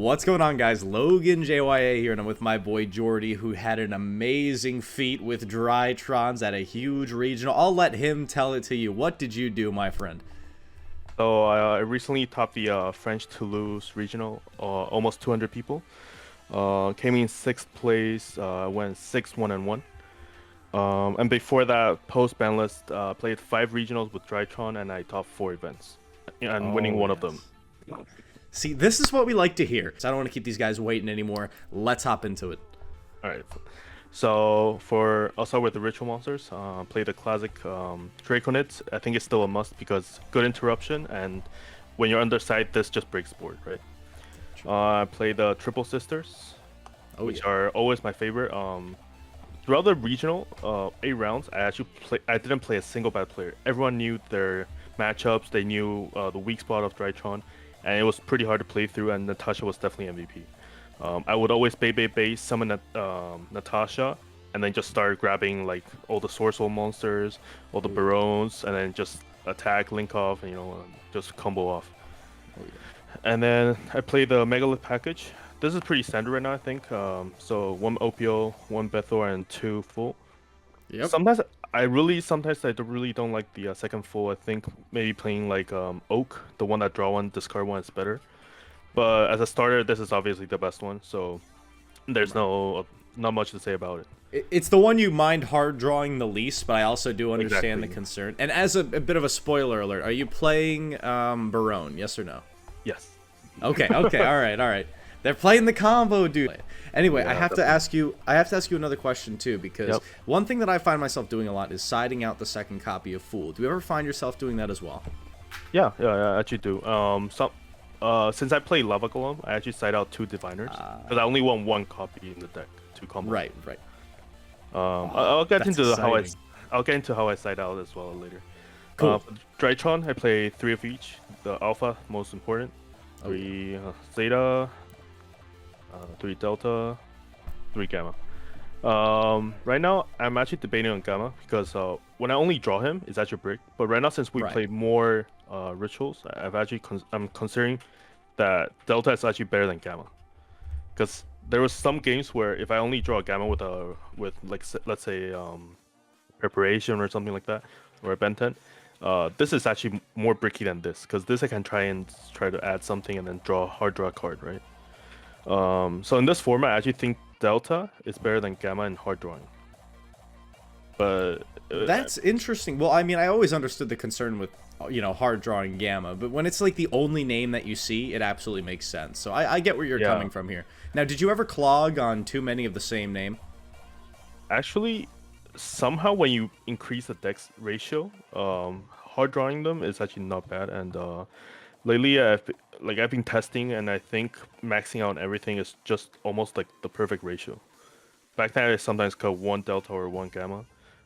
What's going on, guys? Logan JYA here, and I'm with my boy Jordi, who had an amazing feat with Drytrons at a huge regional. I'll let him tell it to you. What did you do, my friend? So I recently topped the French Toulouse regional, almost 200 people. Came in 6th place, went 6-1-1. And before that, post ban list, played 5 regionals with Drytron, and I topped 4 events, and winning one of them. See, this is what we like to hear. So I don't want to keep these guys waiting anymore. Let's hop into it. All right. So I'll start with the ritual monsters. Play the classic Draconid. I think it's still a must because good interruption, and when you're underside, this just breaks board, right? I play the triple sisters, which are always my favorite. Throughout the regional 8 rounds, I didn't play a single bad player. Everyone knew their matchups. They knew the weak spot of Drytron, and it was pretty hard to play through. And Natasha was definitely MVP. I would always bait summon Natasha, and then just start grabbing like all the Source Soul monsters, all the Barons, and then just attack, link off, and just combo off. And then I play the Megalith package. This is pretty standard right now, I think. So 1 OPO, 1 Bethor, and 2 full. Yep. Sometimes I really don't like the second full. I think maybe playing like Oak, the one that draw 1, discard 1 is better. But as a starter, this is obviously the best one, so there's not much to say about it. It's the one you mind hard drawing the least, but I also do understand the concern. And as a bit of a spoiler alert, are you playing Baron? Yes or no? Yes. Okay. All right. They're playing the combo, dude. Anyway, Yeah, I have to ask you another question too, because one thing that I find myself doing a lot is siding out the second copy of Fool. Do you ever find yourself doing that as well? Yeah, I actually do. Since I play Lava Golem, I actually side out 2 Diviners because I only want 1 copy in the deck to combo. Right. I'll get into exciting. I'll get into how I side out as well later. Cool. For Drytron, I play 3 of each. The Alpha, most important. 3 Zeta, 3 Delta, 3 Gamma. Right now, I'm actually debating on Gamma because when I only draw him, it's actually brick. But right now, since we play more rituals, I'm considering that Delta is actually better than Gamma. Because there was some games where if I only draw a Gamma with like let's say preparation or something like that, or a Benten, this is actually more bricky than this. Because this I can try to add something and then hard draw a card, right? So in this format, I actually think Delta is better than Gamma in hard drawing. But that's interesting. Well, I mean, I always understood the concern with hard drawing Gamma, but when it's like the only name that you see, it absolutely makes sense. So I get where you're coming from here. Now, did you ever clog on too many of the same name? Actually, somehow when you increase the dex ratio, hard drawing them is actually not bad. And lately, I've been testing, and I think maxing out everything is just almost like the perfect ratio. Back then, I sometimes cut 1 Delta or 1 Gamma,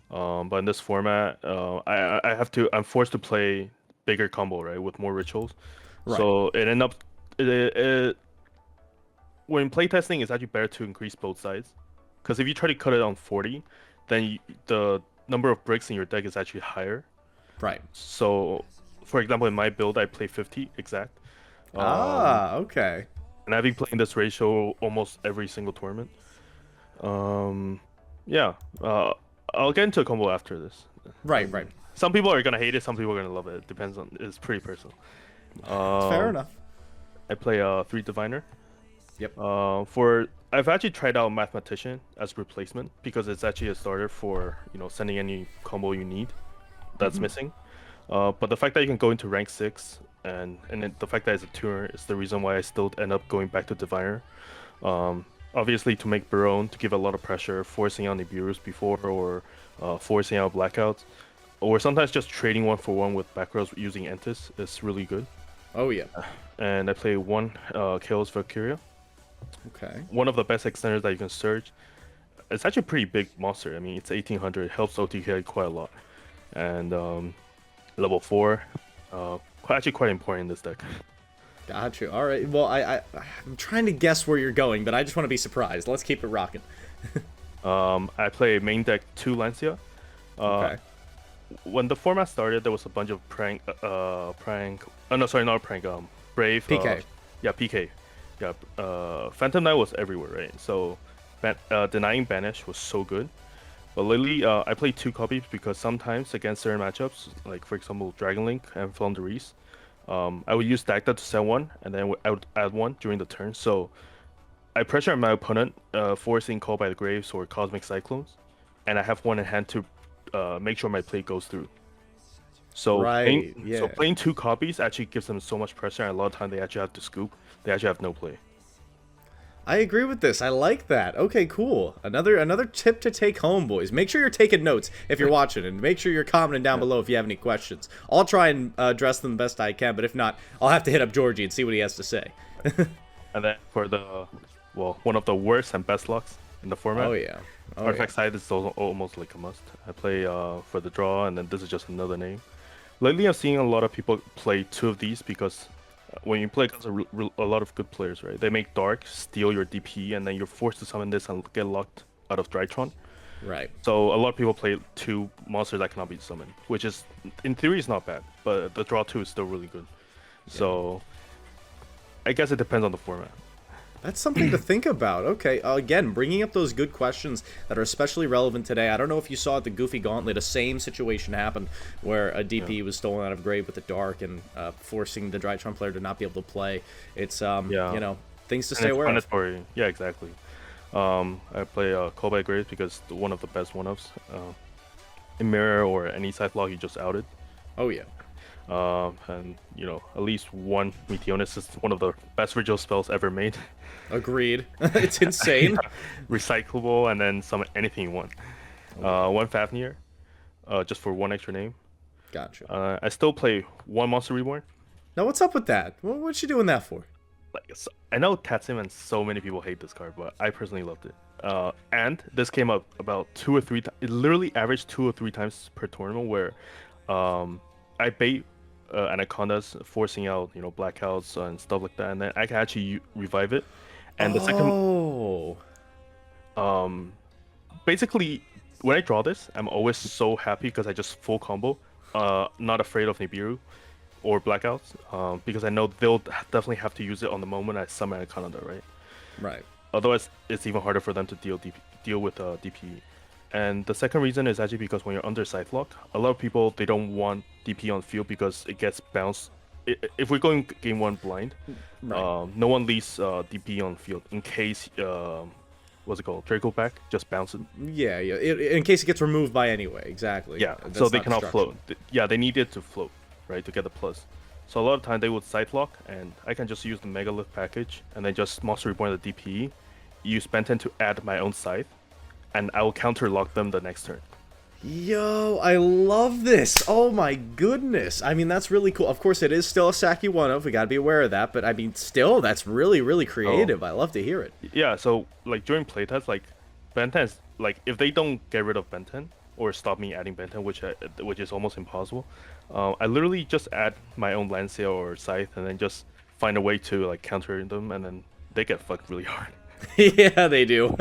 but in this format, I'm forced to play bigger combo, right, with more rituals. Right. So when playtesting, it's actually better to increase both sides, because if you try to cut it on 40, then the number of bricks in your deck is actually higher. Right. So, for example, in my build, I play 50 exact. Okay. And I've been playing this ratio almost every single tournament. I'll get into a combo after this. Right. Some people are gonna hate it, some people are gonna love it. It depends on. It's pretty personal. Fair enough. I play 3 Diviner. Yep. I've actually tried out Mathematician as replacement because it's actually a starter for sending any combo you need that's missing. But the fact that you can go into rank 6 and the fact that it's a tuner is the reason why I still end up going back to Diviner. Obviously to make Baron, to give a lot of pressure, forcing out Nibiru's before, or forcing out Blackouts, or sometimes just trading 1 for 1 with back rows using Entis is really good. Oh yeah. And I play 1 Chaos Valkyria. Okay. One of the best extenders that you can search. It's actually a pretty big monster. I mean, it's 1800, helps OTK quite a lot. And level 4, actually quite important in this deck. Got you. All right. Well, I'm trying to guess where you're going, but I just want to be surprised. Let's keep it rocking. I play main deck 2 Lancia. Okay. When the format started, there was a bunch of Brave. PK. PK. Yeah, Phantom Knight was everywhere, right? So denying banish was so good. But lately, I play 2 copies because sometimes against certain matchups, like for example Dragon Link and Flandreese, I would use Dagda to set one, and then I would add one during the turn. So I pressure my opponent, forcing Call by the Graves or Cosmic Cyclones, and I have one in hand to make sure my play goes through. So Right. Yeah. so playing 2 copies actually gives them so much pressure, and a lot of time they actually have to scoop. They actually have no play. I agree with this. I like that. Okay, cool. Another tip to take home, boys. Make sure you're taking notes if you're watching, and make sure you're commenting down below if you have any questions. I'll try and address them the best I can, but if not, I'll have to hit up Jordi and see what he has to say. And then for the, well, one of the worst and best locks in the format. Oh yeah. Oh, Artifact yeah. side is almost like a must. I play for the draw, and then this is just another name. Lately, I've seen a lot of people play 2 of these because when you play against a lot of good players, right? They make Dark, steal your DP, and then you're forced to summon this and get locked out of Drytron. Right. So a lot of people play 2 monsters that cannot be summoned, which is, in theory, is not bad, but the draw 2 is still really good. Yeah. So I guess it depends on the format. That's something to think about. Okay, again, bringing up those good questions that are especially relevant today. I don't know if you saw at the Goofy Gauntlet, a same situation happened where a DP was stolen out of grave with the Dark and forcing the Drytron player to not be able to play. It's, you know, things to stay aware of. Yeah, exactly. I play Call by Graves because one of the best one-ups. In Mirror or any side lock, you just outed. Oh, yeah. And, you know, at least one Meteonis is one of the best ritual spells ever made. Agreed. It's insane. Yeah. Recyclable, and then summon anything you want. One Fafnir, just for 1 extra name. Gotcha. I still play 1 Monster Reborn. Now, what's up with that? What you doing that for? Like, so, I know Tatsim and so many people hate this card, but I personally loved it. And this came up about 2 or 3 times. It literally averaged 2 or 3 times per tournament where I bait Anacondas, forcing out, you know, blackouts and stuff like that, and then I can actually revive it. And the second, basically, when I draw this, I'm always so happy because I just full combo, not afraid of Nibiru or blackouts, because I know they'll definitely have to use it on the moment I summon Anaconda, right? Right. Otherwise, it's even harder for them to deal with DP. And the second reason is actually because when you're under Scythe Lock, a lot of people, they don't want DP on field because it gets bounced. If we're going game 1 blind, right. No one leaves DP on field in case, what's it called, Draco back, just bounce it. Yeah, yeah. In case it gets removed by anyway, exactly. Yeah, That's so they cannot float. Yeah, they need it to float, right, to get the plus. So a lot of time they would Scythe Lock, and I can just use the Megalith package, and then just Monster Reborn the DP, use Benten to add my own Scythe, and I will counter lock them the next turn. Yo, I love this. Oh my goodness. I mean, that's really cool. Of course, it is still a Saki 1-of. We gotta be aware of that. But I mean, still, that's really, really creative. I love to hear it. Yeah, so like during playtest, like Benten is, like, if they don't get rid of Benten or stop me adding Benten, which is almost impossible, I literally just add my own Lancea or Scythe and then just find a way to like counter them, and then they get fucked really hard. Yeah, they do.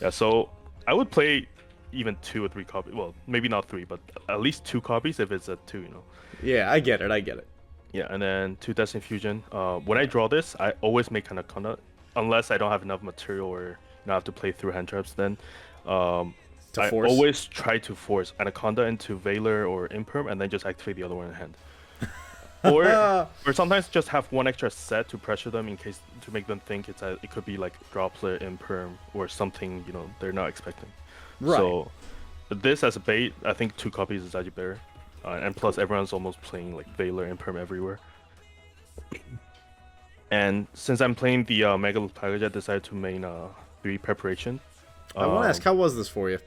Yeah, so I would play even 2 or 3 copies. Well, maybe not 3, but at least 2 copies if it's a 2, you know. Yeah, I get it. Yeah, and then 2 Destiny Fusion. When I draw this, I always make Anaconda, unless I don't have enough material or, you know, I have to play through hand traps. Then I always try to force Anaconda into Veiler or Imperm, and then just activate the other one in hand. or sometimes just have 1 extra set to pressure them in case, to make them think it could be like Droplet, Imperm, or something, you know, they're not expecting. Right. So this as a bait, I think 2 copies is actually better, and plus everyone's almost playing like Veiler, Imperm everywhere. And since I'm playing the Megalith package, I decided to main 3 preparation. I want to ask, how was this for you?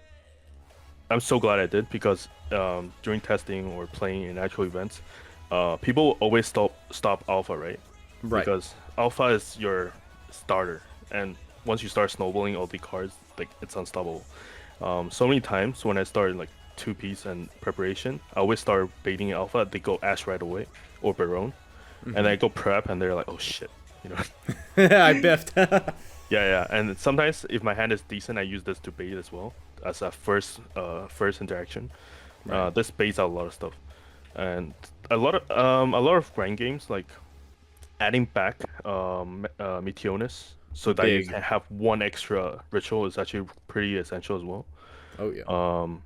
I'm so glad I did, because during testing or playing in actual events, people always stop alpha, right? Right. Because alpha is your starter, and once you start snowballing all the cards, like, it's unstoppable. So many times when I start like 2-piece and preparation, I always start baiting alpha. They go Ash right away or Baron, and then I go prep, and they're like, "Oh shit," you know. I biffed. Yeah. And sometimes if my hand is decent, I use this to bait as well as a first interaction. Right. This baits out a lot of stuff, and a lot of rank games, like adding back Meteonis so that you can have one extra ritual is actually pretty essential as well. Oh yeah.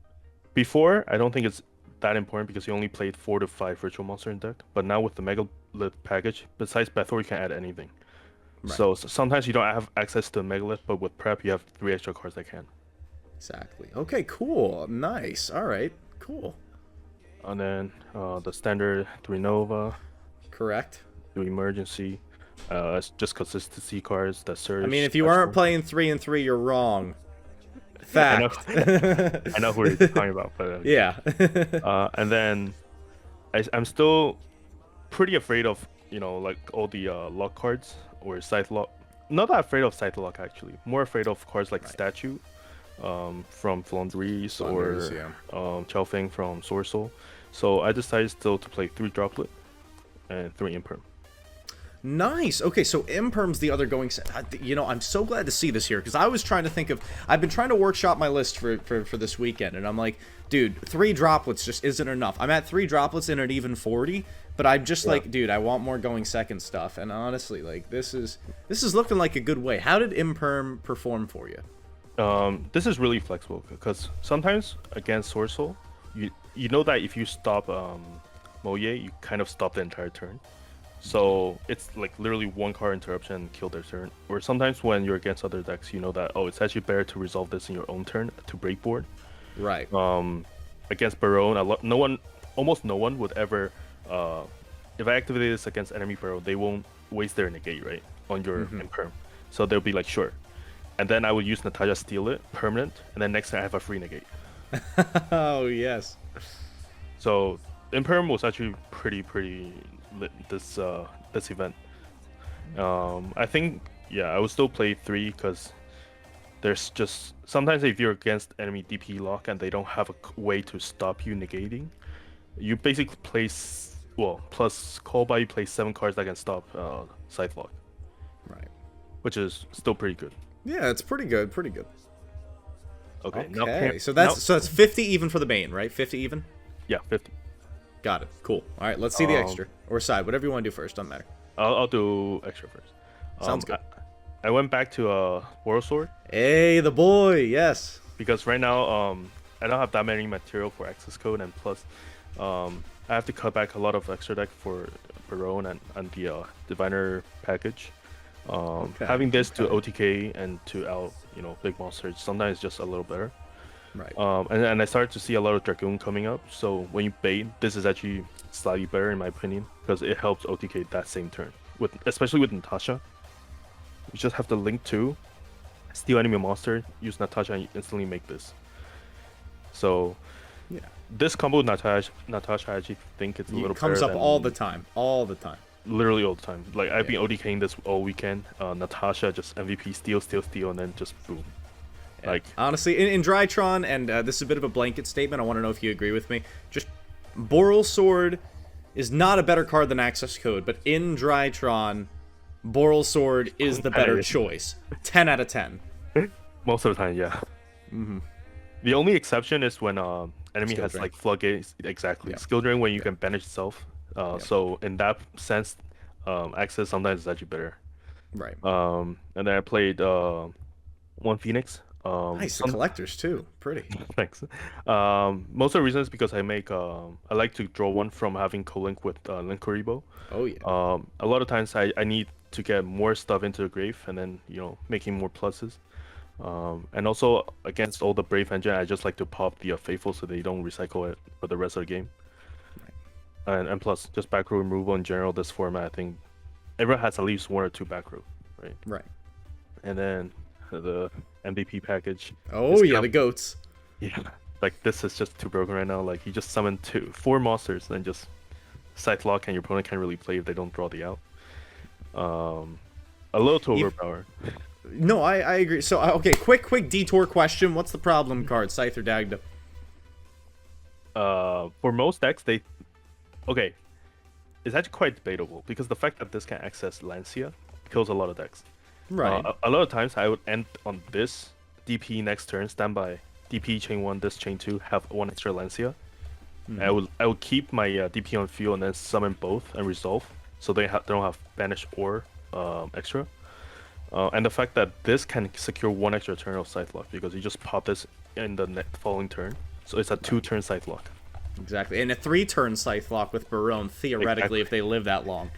Before, I don't think it's that important because you only played 4 to 5 ritual monster in deck. But now with the Megalith package, besides Bethor, you can add anything. Right. So sometimes you don't have access to Megalith, but with prep, you have 3 extra cards that can. Exactly. Okay, cool. Nice. All right, cool. And then the standard 3 Nova. Correct. 2 Emergency. It's just consistency cards that surge. I mean, if you aren't playing 3 and 3, you're wrong. Fact. I know who you're talking about, but yeah. And then I'm still pretty afraid of like all the lock cards or scythe lock. Not that afraid of scythe lock actually. More afraid of cards like Statue, from Flandreese or Chelfing from Sorcel. So I decided still to play 3 Droplet and 3 Imperm. Nice. Okay, so Imperm's the other going set. I'm so glad to see this here because I was trying to think of. I've been trying to workshop my list for this weekend, and I'm like, dude, 3 droplets just isn't enough. I'm at 3 droplets in an even 40, but I'm just like, dude, I want more going second stuff. And honestly, like this is looking like a good way. How did Imperm perform for you? This is really flexible because sometimes against Sorcel, you know that if you stop Moye, you kind of stop the entire turn. So it's like literally 1 card interruption and kill their turn. Or sometimes when you're against other decks, you know that it's actually better to resolve this in your own turn to break board. Right. Against Barone, almost no one would ever. If I activate this against enemy Barone, they won't waste their negate right on your Imperm. So they'll be like sure, and then I would use Natasha steal it permanent, and then next time I have a free negate. Oh yes. So Imperm was actually pretty lit this event. I think I would still play 3 because there's just sometimes if you're against enemy DP lock and they don't have a way to stop you negating, you basically place plus Callby, you play 7 cards that can stop Scythe lock. Right. Which is still pretty good. Yeah, it's pretty good. Pretty good. Okay. So that's 50 even for the main, right? 50 even. Yeah, 50. Got it. Cool. All right, let's see the extra or side, whatever you want to do first. Doesn't matter. I'll do extra first. Sounds good. I went back to World Sword. Hey, the boy, yes. Because right now I don't have that many material for access code, and plus I have to cut back a lot of extra deck for Barone and the Diviner package. Having this to OTK and to out big monsters sometimes just a little better. Right. And I started to see a lot of Dragoon coming up. So when you bait, this is actually slightly better in my opinion because it helps OTK that same turn. Especially with Natasha, you just have to link 2, steal enemy monster, use Natasha, and you instantly make this. So yeah, this combo with Natasha, I actually think it's a little comes better up all the time. Literally all the time. Like I've been OTKing this all weekend. Natasha just MVP steal, and then just boom. Yeah. Like honestly, in Drytron, and this is a bit of a blanket statement. I want to know if you agree with me. Just Boral Sword is not a better card than Access Code, but in Drytron, Boral Sword is the better choice. 10 out of 10. Most of the time, yeah. The only exception is when enemy Skill has drain. like floodgates. Exactly. Yeah. Skill drain when you can banish itself. So in that sense, Access sometimes is actually better. Right. And then I played 1 Phoenix. Nice, the collectors too. Pretty. Thanks. Most of the reasons because I like to draw 1 from having co-link with Linkuribo. Oh yeah. A lot of times I need to get more stuff into the grave and then making more pluses. And also against all the Brave engine, I just like to pop the Faithful so they don't recycle it for the rest of the game. Right. And plus just back row removal in general. This format, I think everyone has at least 1 or 2 back row, right? Right. And then the MVP package. Oh yeah, the goats. Yeah, like this is just too broken right now. Like you just summon 4 monsters and then just Scythe lock, and your opponent can't really play if they don't draw the out. A little too overpowered. No, I agree. So okay, quick detour question. What's the problem card, Scythe or Dagda? For most decks, it's actually quite debatable because the fact that this can access Lancia kills a lot of decks. Right. A lot of times I would end on this DP next turn, standby, DP chain 1, this chain 2, have 1 extra Lancia. I would keep my DP on field and then summon both and resolve, so they don't have banish or extra. And the fact that this can secure one extra turn of Scythe Lock because you just pop this in the following turn, so it's a 2-turn Scythe Lock. Exactly, and a 3-turn Scythe Lock with Barone, theoretically, if they live that long.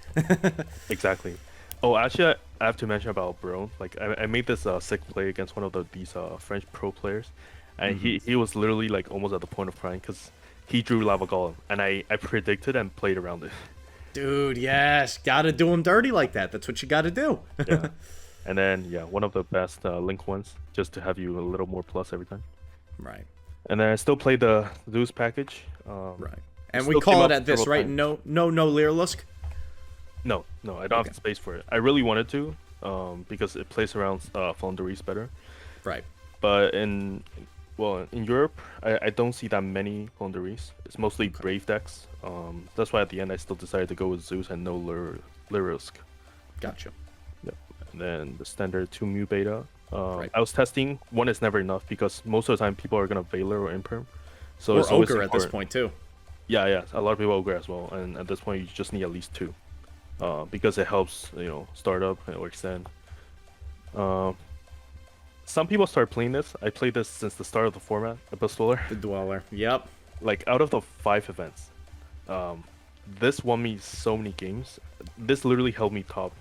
Exactly. Oh, actually, I have to mention about Barone. Like, I made this sick play against one of these French pro players, and he was literally like almost at the point of crying because he drew Lava Golem, and I predicted and played around it. Dude, yes, gotta do him dirty like that. That's what you gotta do. Yeah. And then, yeah, one of the best Link ones, just to have you a little more plus every time. Right. And then I still play the Zeus package. Right. And we call it at this, right? No Leerlusk? No, I don't have the space for it. I really wanted to, because it plays around Flonderies better. Right. But in Europe, I don't see that many Flonderies. It's mostly Brave decks. That's why at the end I still decided to go with Zeus and no Leerlusk. Gotcha. Yep. And then the standard 2 Mu Beta. Right. I was testing. 1 is never enough because most of the time people are gonna Veiler or Imperm. So or it's always Ogre at this point too. Yeah. A lot of people Ogre as well, and at this point you just need at least 2, because it helps start up or extend. Some people start playing this. I played this since the start of the format. Abyss Dweller. The Dweller. Yep. Like out of the 5 events, this won me so many games. This literally held me top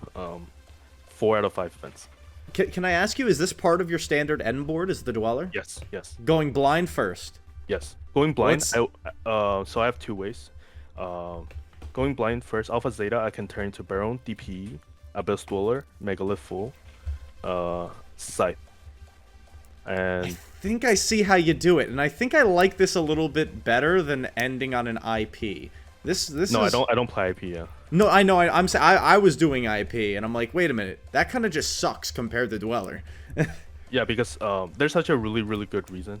4 out of 5 events. Can I ask you, is this part of your standard end board, is the Dweller? Yes. Going blind first? Yes. Going blind, so I have 2 ways. Going blind first, Alpha Zeta, I can turn into Baron, DPE, Abyss Dweller, Megalith Full, Scythe. And I think I see how you do it, and I think I like this a little bit better than ending on an IP. This no, I don't play IP. Yeah. No, I know. I was doing IP, and I'm like, wait a minute, that kind of just sucks compared to Dweller. Yeah, because there's such a really good reason.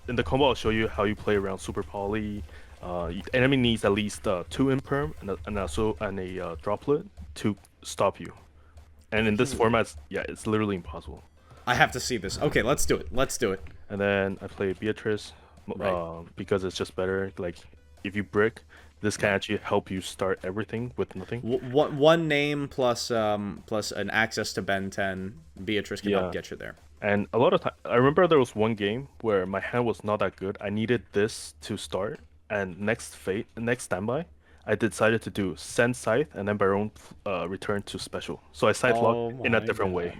In the combo, I'll show you how you play around Super Poly. Enemy needs at least 2 Imperm and a Droplet to stop you. And in this format, it's literally impossible. I have to see this. Okay, let's do it. And then I play Beatrice, because it's just better. Like, if you brick, this can actually help you start everything with nothing. One name plus an access to Ben 10, Beatrice can help get you there. And a lot of time, I remember there was one game where my hand was not that good. I needed this to start, and next standby, I decided to do send Scythe and then Baron return to special. So I Scythe lock in a different way.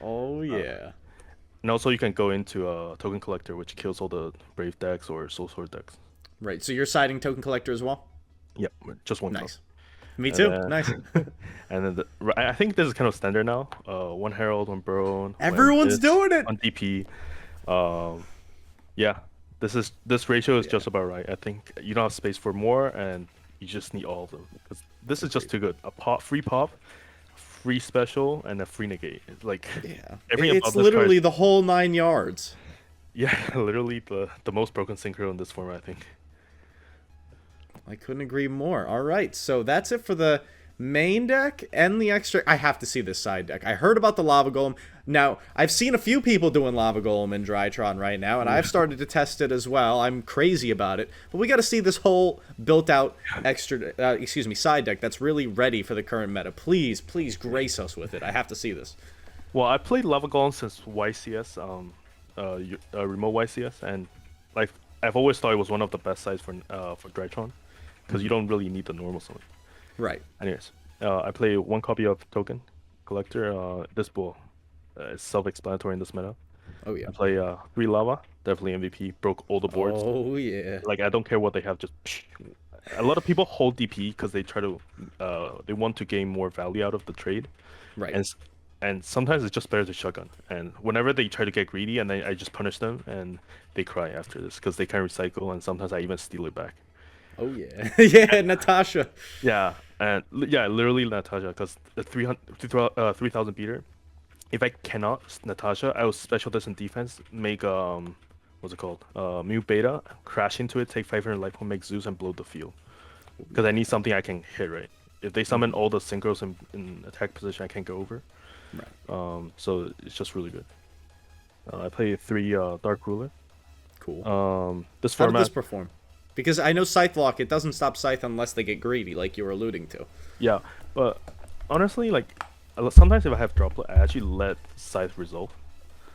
Oh yeah. And also you can go into a Token Collector, which kills all the Brave decks or Soul Sword decks. Right. So you're siding Token Collector as well? Yep. Just one. Nice. Me too. Nice. And then I think this is kind of standard now. 1 Herald, 1 Baron. Everyone's doing it. On DP. Yeah. This ratio is just about right. I think you don't have space for more, and you just need all of them. Because this is just too good. Free pop, free special, and a free negate. It's like it's literally the whole 9 yards. Yeah, literally the most broken synchro in this format, I think. I couldn't agree more. All right, so that's it for the main deck and the extra. I have to see this side deck. I heard about the Lava Golem. Now, I've seen a few people doing Lava Golem in Drytron right now, and I've started to test it as well. I'm crazy about it. But we got to see this whole built-out side deck that's really ready for the current meta. Please grace us with it. I have to see this. Well, I played Lava Golem since YCS, remote YCS, and like I've always thought it was one of the best sides for Drytron, because you don't really need the normal summon. Right. Anyways, I play 1 copy of Token Collector. This bull is self-explanatory in this meta. Oh yeah. I play 3 Lava, definitely MVP. Broke all the boards. Oh yeah. Like, I don't care what they have, just a lot of people hold DP because they try to they want to gain more value out of the trade. Right. And sometimes it's just better to shotgun. And whenever they try to get greedy, and then I just punish them, and they cry after this because they can't recycle, and sometimes I even steal it back. Oh yeah. Yeah, Natasha. Yeah, and literally Natasha, because the 3,000 beater. If I cannot Natasha, I will special this in defense, make what's it called? Mu Beta, crash into it, take 500 life point, make Zeus, and blow the field. Because I need something I can hit, right? If they summon all the synchros in attack position, I can't go over. Right. So it's just really good. I play 3 Dark Ruler. Cool. This How format. did this perform? Because I know Scythe Lock, it doesn't stop Scythe unless they get greedy, like you were alluding to. Yeah, but honestly, like sometimes if I have droplet, I actually let Scythe resolve.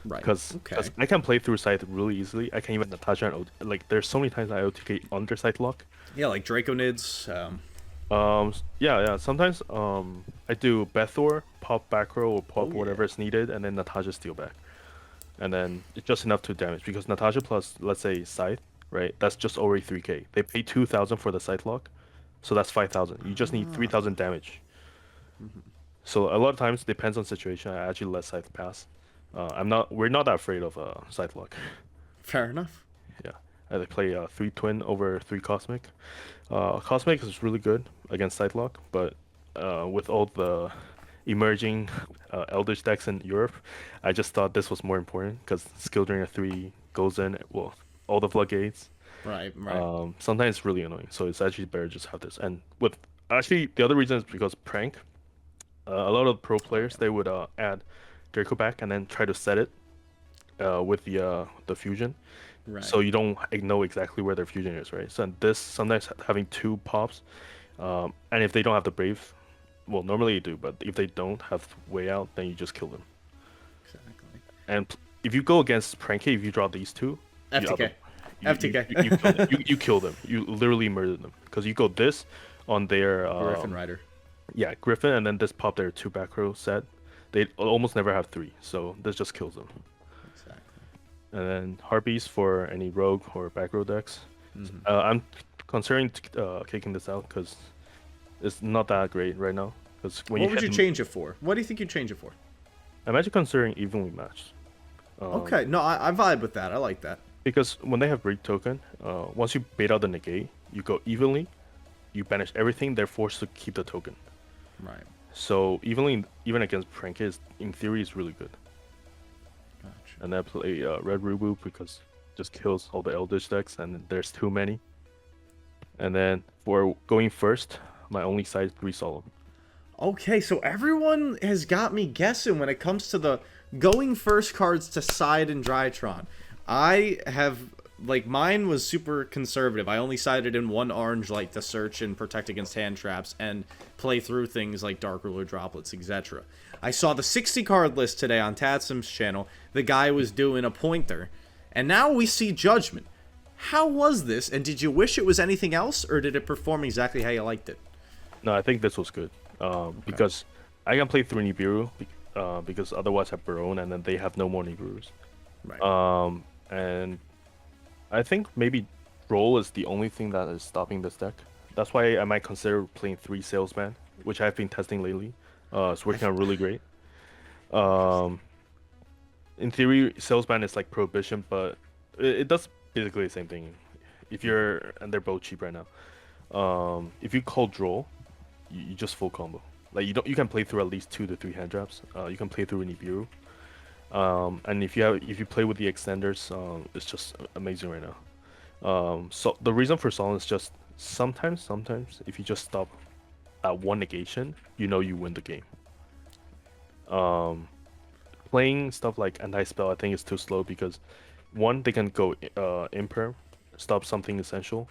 Right. Because Okay. I can play through Scythe really easily. I can even Natasha and like there's so many times I OTK under Scythe Lock. Yeah, like Draconids. Yeah. Sometimes I do Bethor, pop back row or pop whatever is needed, and then Natasha steal back, and then it's just enough to damage because Natasha plus let's say Scythe, right? That's just already 3k. They pay 2,000 for the Scythe Lock, so that's 5,000. You just need 3,000 damage. So a lot of times depends on situation. I actually let Scythe pass. We're not that afraid of Scythe Lock. Fair enough. Yeah, I play 3 Twin over 3 Cosmic. Cosmic is really good against Scythe Lock, but with all the emerging Eldritch decks in Europe, I just thought this was more important because Skill Drainer 3 goes in, well, all the floodgates. Right. Sometimes it's really annoying, so it's actually better just have this. And with actually the other reason is because Prank, a lot of pro players they would add Draco back and then try to set it with the fusion. Right. So you don't know exactly where their fusion is, right? So this sometimes having 2 pops, and if they don't have the brave, well, normally you do, but if they don't have way out, then you just kill them. Exactly. And if you go against Pranky, if you draw these 2, FTK. FTK. You kill them. You literally murder them because you go this on their Griffin Rider. Yeah, Griffin, and then this pop their 2 back row set. They almost never have 3, so this just kills them. And then Harpies for any rogue or back row decks. I'm considering kicking this out because it's not that great right now. Because what would you change it for? What do you think you'd change it for? I'm actually considering evenly matched. Okay, no, I vibe with that. I like that. Because when they have break token, once you bait out the negate, you go evenly, you banish everything, they're forced to keep the token. Right. So evenly, even against Prank, in theory, is really good. Gotcha. And I play Red Rubu because it just kills all the Eldritch decks, and there's too many. And then for going first, my only side is 3 Solemn. Okay, so everyone has got me guessing when it comes to the going first cards to side in Drytron. I have, like, mine was super conservative. I only sided in 1 orange light to search and protect against hand traps and play through things like Dark Ruler droplets, etc. I saw the 60 card list today on Tatsim's channel. The guy was doing a pointer. And now we see Judgment. How was this? And did you wish it was anything else, or did it perform exactly how you liked it? No, I think this was good. Because I can play through Nibiru because otherwise I have Barone and then they have no more Nibiru's. Right. And I think maybe roll is the only thing that is stopping this deck. That's why I might consider playing 3 Salesman, which I've been testing lately. It's working out really great. In theory, Salesman is like Prohibition, but it does basically the same thing. And they're both cheap right now. If you call draw, you just full combo. Like you can play through at least 2 to 3 hand traps. You can play through Nibiru. And if you play with the extenders, it's just amazing right now. So the reason for Solemn is just sometimes if you just stop at 1 negation, you know you win the game. Playing stuff like anti-spell I think is too slow because 1, they can go imperm, stop something essential,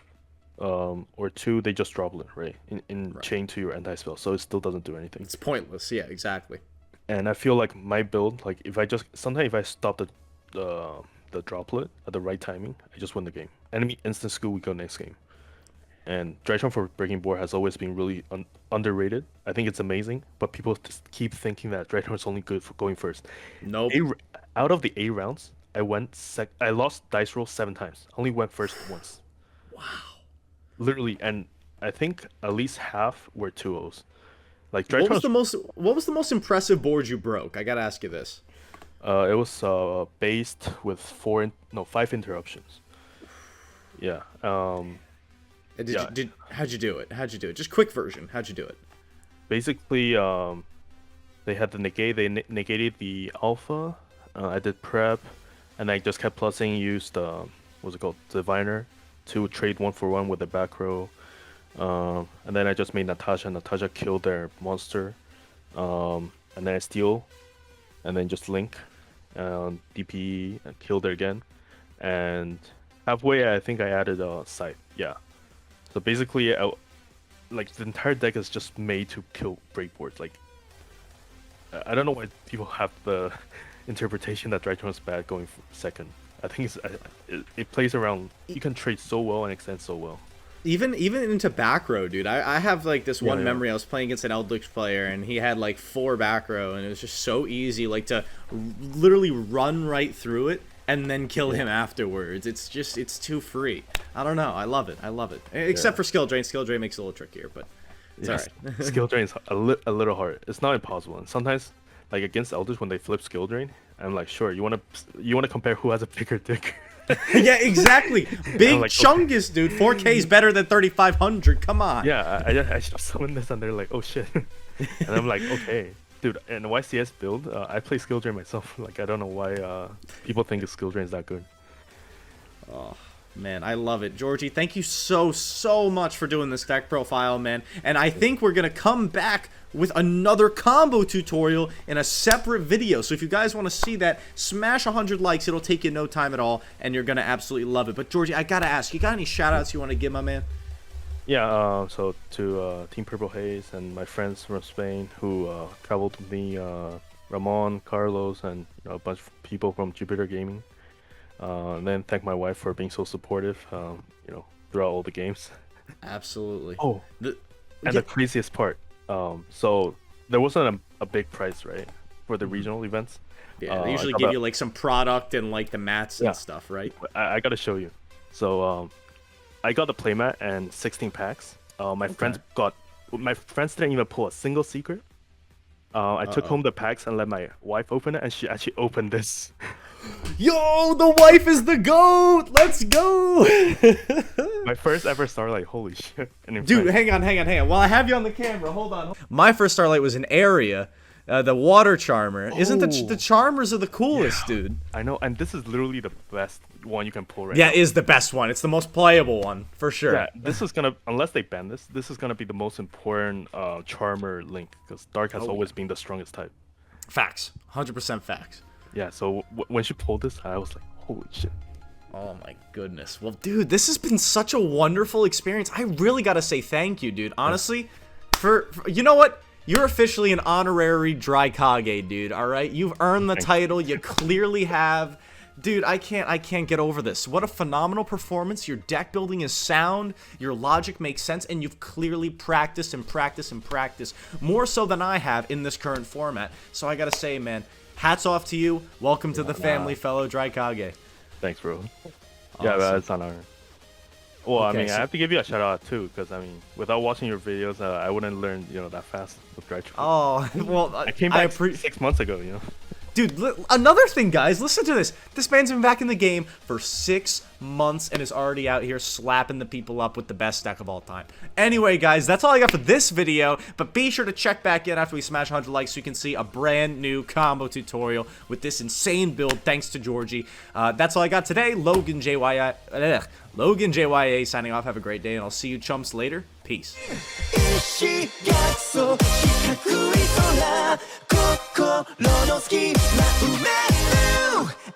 or 2, they just drop it right in Right. chain to your anti-spell, so it still doesn't do anything. It's pointless. Yeah, exactly. And I feel like my build, like sometimes if I stop the droplet at the right timing, I just win the game. Enemy instant school, we go next game. And Drytron for breaking board has always been really underrated. I think it's amazing, but people just keep thinking that Drytron is only good for going first. Nope. Out of the 8 rounds, I lost dice roll 7 times. Only went first once. Wow. Literally, and I think at least half were 2-0s. Like What was the most impressive board you broke? I gotta ask you this. It was based with 5 interruptions. Yeah. How'd you do it? Just quick version. How'd you do it? Basically, they had the negate. They negated the alpha. I did prep, and I just kept plussing. Used what's it called, Diviner, to trade 1-for-1 with the back row. And then I just made Natasha. Natasha killed their monster. And then I steal, and then just link, DP, and killed her again. And halfway, I think I added a scythe. Yeah. So basically, like the entire deck is just made to kill breakboards. Like, I don't know why people have the interpretation that Drytron is bad going second. I think it plays around. You can trade so well and extend so well. Even into back row, dude. I have like this one memory. I was playing against an Eldritch player, and he had like 4 back row, and it was just so easy, like to literally run right through it and then kill him afterwards. It's too free. I don't know. I love it. I love it. Except for skill drain. Skill drain makes it a little trickier, but it's alright. Skill drain is a little hard. It's not impossible. And sometimes, like against Eldritch, when they flip skill drain, I'm like, sure, you wanna compare who has a bigger dick. Yeah, exactly. Big like, Chungus, dude. 4K is better than 3,500. Come on. Yeah, I just summoned this and they're like, oh shit. And I'm like, okay. Dude, in the YCS build, I play skill drain myself. Like, I don't know why people think skill drain is that good. Oh, man, I love it. Georgie, thank you so much for doing this deck profile, man. And I think we're going to come back with another combo tutorial in a separate video. So if you guys want to see that, smash 100 likes. It'll take you no time at all, and you're going to absolutely love it. But, Georgie, I got to ask, you got any shout-outs you want to give, my man? Yeah, so to Team Purple Haze and my friends from Spain who traveled with me, Ramon, Carlos, and a bunch of people from Jupiter Gaming. And then thank my wife for being so supportive, throughout all the games. Absolutely. Oh, the craziest part. So there wasn't a big prize, right, for the regional events. Yeah, they usually give you like some product and like the mats and stuff, right? I gotta show you. So I got the playmat and 16 packs. My friends didn't even pull a single secret. I took home the packs and let my wife open it, and she actually opened this. Yo, the wife is the GOAT! Let's go! My first ever Starlight, holy shit. Dude, hang on. While I have you on the camera, hold on. My first Starlight was an area, the water charmer. Isn't the charmers are the coolest, dude? I know, and this is literally the best one you can pull right now. Yeah, it is the best one. It's the most playable one, for sure. Yeah, this is gonna, unless they ban this is gonna be the most important charmer link, because Dark has always been the strongest type. Facts. 100% facts. Yeah, so when she pulled this, I was like, holy shit. Oh my goodness. Well, dude, this has been such a wonderful experience. I really gotta say thank you, dude. Honestly, for you know what? You're officially an honorary DRYKAGE, dude, alright? You've earned the title. You clearly have. Dude, I can't get over this. What a phenomenal performance. Your deck building is sound. Your logic makes sense. And you've clearly practiced and practiced and practiced. More so than I have in this current format. So I gotta say, man, hats off to you. Welcome to the family, fellow DRYKAGE. Thanks, bro. Awesome. Yeah, that's an honor. Well, Okay, I mean, I have to give you a shout out too, because I mean, without watching your videos, I wouldn't learn, that fast with Drytron. Oh, well, I came back 6 months ago, Dude, another thing, guys, listen to this. This man's been back in the game for 6 months and is already out here slapping the people up with the best deck of all time. Anyway, guys, that's all I got for this video, but be sure to check back in after we smash 100 likes so you can see a brand new combo tutorial with this insane build, thanks to Georgie. That's all I got today. Logan JYA signing off. Have a great day, and I'll see you chumps later. Peace. 心の隙間埋める